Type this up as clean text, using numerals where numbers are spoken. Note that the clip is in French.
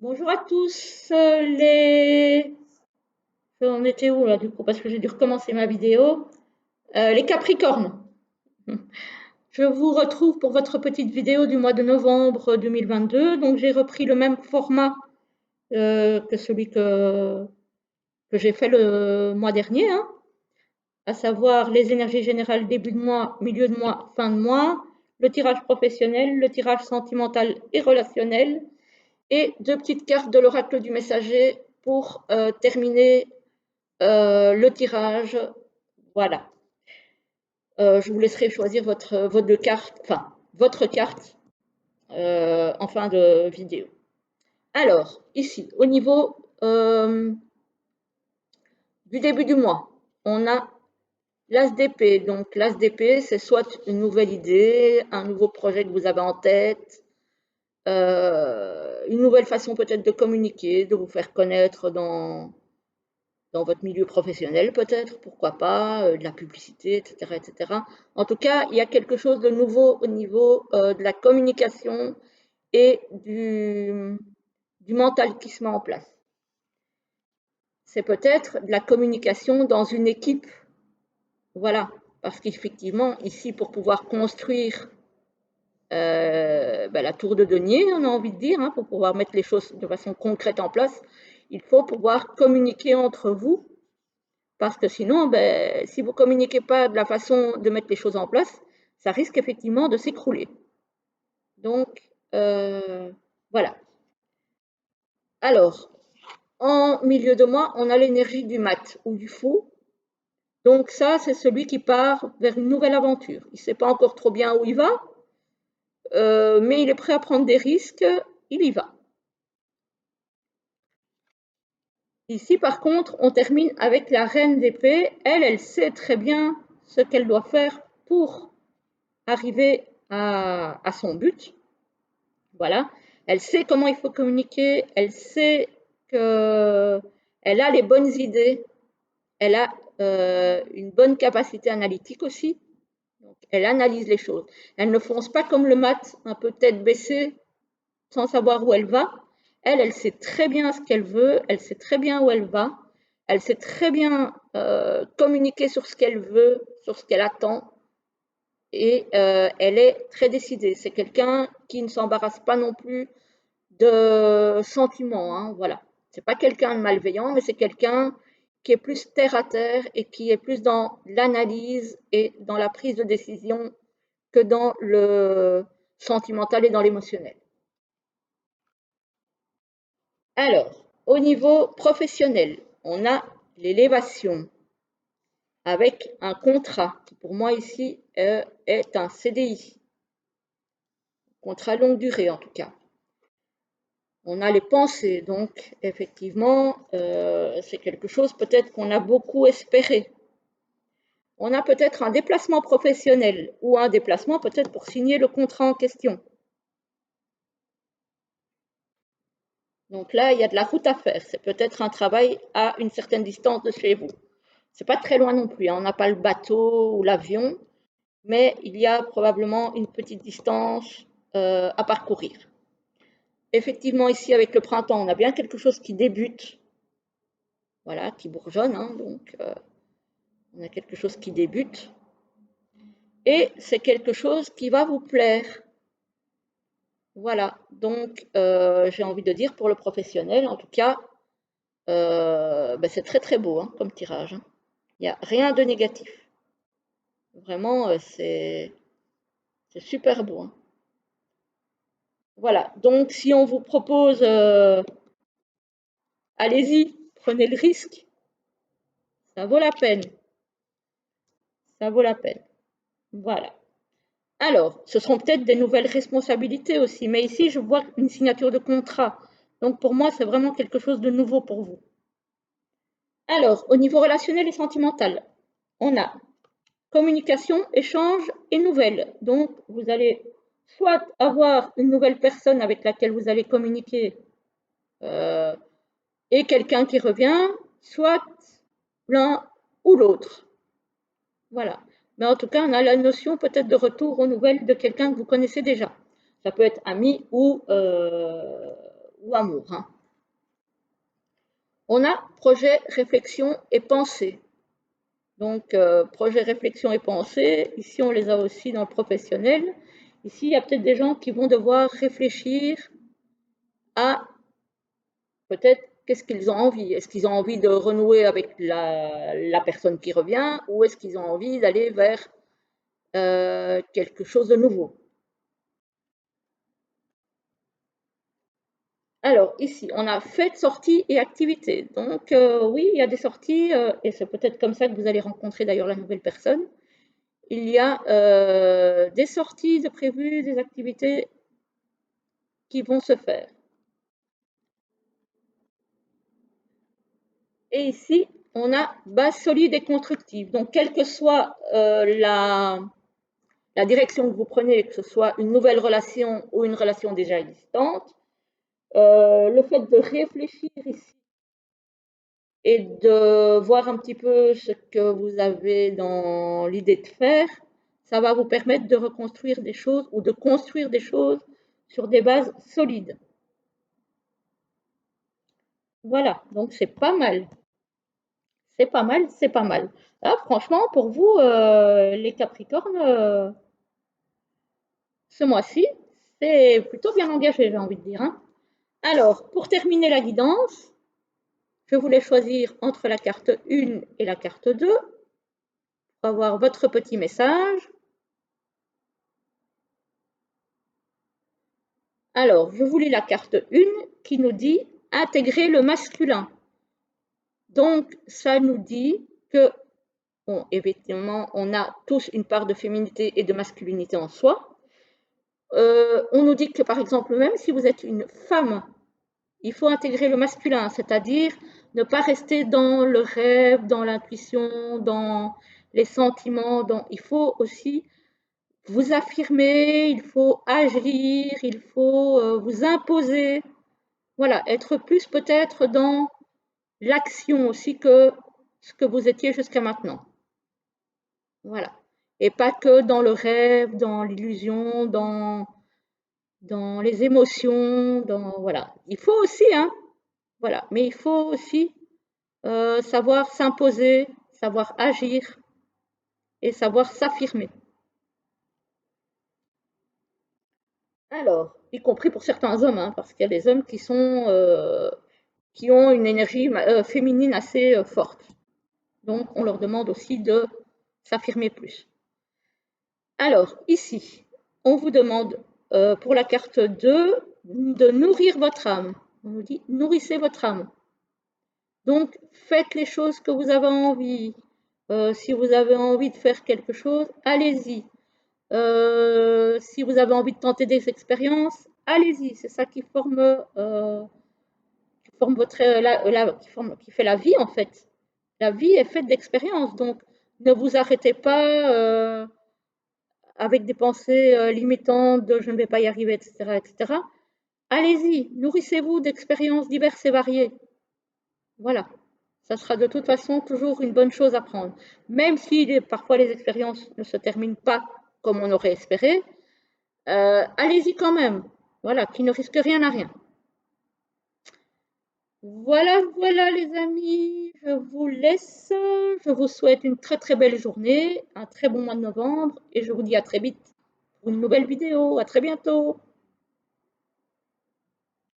Bonjour à tous, On était où là du coup? Parce que j'ai dû recommencer ma vidéo. Les Capricornes. Je vous retrouve pour votre petite vidéo du mois de novembre 2022. Donc j'ai repris le même format que celui que j'ai fait le mois dernier, hein, à savoir les énergies générales début de mois, milieu de mois, fin de mois, le tirage professionnel, le tirage sentimental et relationnel, et deux petites cartes de l'oracle du messager pour terminer le tirage. Voilà. Je vous laisserai choisir votre carte, enfin votre carte en fin de vidéo. Alors, ici, au niveau du début du mois, on a l'As d'épée. Donc, l'As d'épée, c'est soit une nouvelle idée, un nouveau projet que vous avez en tête, une nouvelle façon peut-être de communiquer, de vous faire connaître dans votre milieu professionnel peut-être, pourquoi pas, de la publicité, etc., etc. En tout cas, il y a quelque chose de nouveau au niveau de la communication et du mental qui se met en place. C'est peut-être de la communication dans une équipe, voilà, parce qu'effectivement, ici, pour pouvoir construire la tour de denier, on a envie de dire, hein, pour pouvoir mettre les choses de façon concrète en place, il faut pouvoir communiquer entre vous. Parce que sinon, si vous ne communiquez pas de la façon de mettre les choses en place, ça risque effectivement de s'écrouler. Donc, voilà. Alors, en milieu de mois, on a l'énergie du mat ou du fou. Donc ça, c'est celui qui part vers une nouvelle aventure. Il ne sait pas encore trop bien où il va, mais il est prêt à prendre des risques, il y va. Ici, par contre, on termine avec la reine d'épée. Elle sait très bien ce qu'elle doit faire pour arriver à son but. Voilà. Elle sait comment il faut communiquer, elle sait qu'elle a les bonnes idées, elle a une bonne capacité analytique aussi. Donc, elle analyse les choses. Elle ne fonce pas comme le mat, un peu tête baissée, sans savoir où elle va. Elle sait très bien ce qu'elle veut, elle sait très bien où elle va, elle sait très bien communiquer sur ce qu'elle veut, sur ce qu'elle attend, et elle est très décidée. C'est quelqu'un qui ne s'embarrasse pas non plus de sentiments, hein, voilà. C'est pas quelqu'un de malveillant, mais c'est quelqu'un qui est plus terre à terre et qui est plus dans l'analyse et dans la prise de décision que dans le sentimental et dans l'émotionnel. Alors, au niveau professionnel, on a l'élévation avec un contrat qui pour moi ici est un CDI, contrat longue durée en tout cas. On a les pensées, donc effectivement, c'est quelque chose peut-être qu'on a beaucoup espéré. On a peut-être un déplacement professionnel ou un déplacement peut-être pour signer le contrat en question. Donc là, il y a de la route à faire. C'est peut-être un travail à une certaine distance de chez vous. C'est pas très loin non plus, hein. On n'a pas le bateau ou l'avion, mais il y a probablement une petite distance à parcourir. Effectivement, ici, avec le printemps, on a bien quelque chose qui débute, voilà, qui bourgeonne, hein, donc on a quelque chose qui débute. Et c'est quelque chose qui va vous plaire. Voilà, donc j'ai envie de dire pour le professionnel, en tout cas, c'est très très beau hein, comme tirage, hein. Il n'y a rien de négatif. Vraiment, c'est super beau, hein. Voilà, donc si on vous propose, allez-y, prenez le risque, ça vaut la peine. Ça vaut la peine. Voilà. Alors, ce seront peut-être des nouvelles responsabilités aussi, mais ici, je vois une signature de contrat. Donc, pour moi, c'est vraiment quelque chose de nouveau pour vous. Alors, au niveau relationnel et sentimental, on a communication, échange et nouvelles. Donc, vous allez soit avoir une nouvelle personne avec laquelle vous allez communiquer euh, et quelqu'un qui revient, soit l'un ou l'autre. Voilà. Mais en tout cas, on a la notion peut-être de retour aux nouvelles de quelqu'un que vous connaissez déjà. Ça peut être ami ou amour, hein. On a projet, réflexion et pensée. Donc, projet, réflexion et pensée, ici on les a aussi dans le professionnel. Ici, il y a peut-être des gens qui vont devoir réfléchir à peut-être qu'est-ce qu'ils ont envie. Est-ce qu'ils ont envie de renouer avec la personne qui revient ou est-ce qu'ils ont envie d'aller vers quelque chose de nouveau. Alors, ici, on a fête, sortie et activité. Donc, oui, il y a des sorties, et c'est peut-être comme ça que vous allez rencontrer d'ailleurs la nouvelle personne. Il y a des sorties de prévues, des activités qui vont se faire. Et ici, on a base solide et constructive. Donc, quelle que soit la direction que vous prenez, que ce soit une nouvelle relation ou une relation déjà existante, le fait de réfléchir ici et de voir un petit peu ce que vous avez dans l'idée de faire, ça va vous permettre de reconstruire des choses ou de construire des choses sur des bases solides. Voilà, donc c'est pas mal. C'est pas mal, c'est pas mal. Ah, franchement, pour vous, les Capricornes, ce mois-ci, c'est plutôt bien engagé, j'ai envie de dire, hein. Alors, pour terminer la guidance, je voulais choisir entre la carte 1 et la carte 2 pour avoir votre petit message. Alors, je vous lis la carte 1 qui nous dit intégrer le masculin. Donc, ça nous dit que, bon, évidemment, on a tous une part de féminité et de masculinité en soi. On nous dit que, par exemple, même si vous êtes une femme, il faut intégrer le masculin, c'est-à-dire ne pas rester dans le rêve, dans l'intuition, dans les sentiments. Il faut aussi vous affirmer, il faut agir, il faut vous imposer. Voilà, être plus peut-être dans l'action aussi que ce que vous étiez jusqu'à maintenant. Voilà. Et pas que dans le rêve, dans l'illusion, dans les émotions, voilà. Il faut aussi, hein, voilà, mais il faut aussi savoir s'imposer, savoir agir et savoir s'affirmer. Alors, y compris pour certains hommes, hein, parce qu'il y a des hommes qui ont une énergie féminine assez forte. Donc, on leur demande aussi de s'affirmer plus. Alors, ici, on vous demande pour la carte 2 de nourrir votre âme. On nous dit nourrissez votre âme. Donc, faites les choses que vous avez envie. Si vous avez envie de faire quelque chose, allez-y. Si vous avez envie de tenter des expériences, allez-y. C'est ça qui forme votre, qui fait la vie en fait. La vie est faite d'expériences. Donc, ne vous arrêtez pas avec des pensées limitantes de je ne vais pas y arriver, etc., etc. Allez-y, nourrissez-vous d'expériences diverses et variées. Voilà. Ça sera de toute façon toujours une bonne chose à prendre. Même si parfois les expériences ne se terminent pas comme on aurait espéré, allez-y quand même. Voilà, qui ne risque rien à rien. Voilà, voilà les amis, je vous laisse. Je vous souhaite une très très belle journée, un très bon mois de novembre et je vous dis à très vite pour une nouvelle vidéo. À très bientôt.